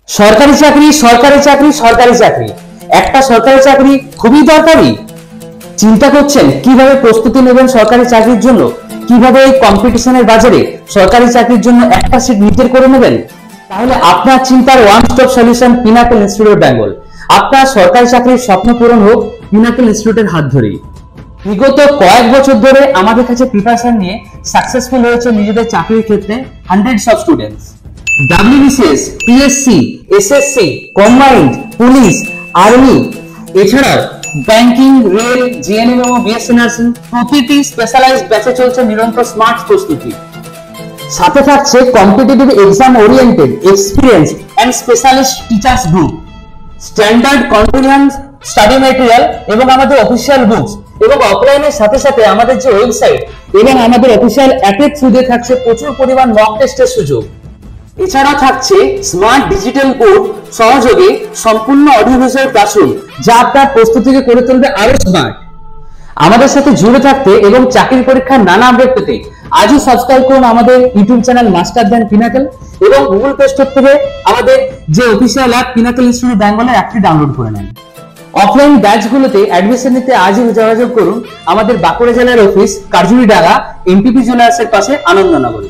সরকারি চাকরি সরকারি চাকরি সরকারি চাকরি, একটা সরকারি চাকরি খুবই দরকারি। চিন্তা করছেন কিভাবে প্রস্তুতি নেবেন সরকারি চাকরির জন্য, কিভাবে এই কম্পিটিশনের বাজারে সরকারি চাকরির জন্য একটা সিট নিজের করে নেবেন? তাহলে আপনার চিন্তার one stop solution pinnacle institute Bengal. আপনার সরকারি চাকরির স্বপ্ন পূরণ হোক পিনাকল ইনস্টিটিউটের হাত ধরেই। বিগত কয়েক বছর ধরে আমাদের কাছে প্রিপারেশন নিয়ে সাকসেসফুল হয়েছে নিজেদের চাকরির ক্ষেত্রে hundreds of students. WBCS, PSC, SSC, combined, police, army, এছাড়াও ব্যাংকিং, রেল, জিএনএম এবং বিএসসি নার্সিং প্রতিটি স্পেশালাইজড ব্যাচে চলছে নিরন্তর স্মার্ট প্রস্তুতি। সাথে থাকছে competitive exam oriented experience and specialist teachers group, standard continuous study material এবং আমাদের অফিসিয়াল বুকস, এবং অফলাইনের সাথে সাথে আমাদের যে ওয়েবসাইট এবং আমাদের অফিসিয়াল অ্যাপের থ্রু দিয়ে থাকছে প্রচুর পরিমাণ মক টেস্টের সুযোগ। এছাড়া থাকছে স্মার্ট ডিজিটাল কোড সহযোগে সম্পূর্ণ অডিও ভিজুয়াল ক্লাসরুম, যা আপনার প্রস্তুতিকে করে তুলবে আরো স্মার্ট। আমাদের সাথে জুড়ে থাকতে এবং চাকরি পরীক্ষার নানা আপডেট পেতে আজই সাবস্ক্রাইব করুন আমাদের YouTube channel master than pinnacle, এবং গুগল প্লে স্টোর থেকে আমাদের যে অফিসিয়াল অ্যাপ পিনাকল ইনস্টিটিউট বেঙ্গলের অ্যাপটি ডাউনলোড করে নেন। অফলাইন ব্যাচগুলোতে অ্যাডমিশন নিতে আজই যোগাযোগ করুন আমাদের বাঁকুড়া জেলার অফিস কার্জুরি ডাঙ্গা এমপিপি জুয়েলার্সের পাশে আনন্দনগরে।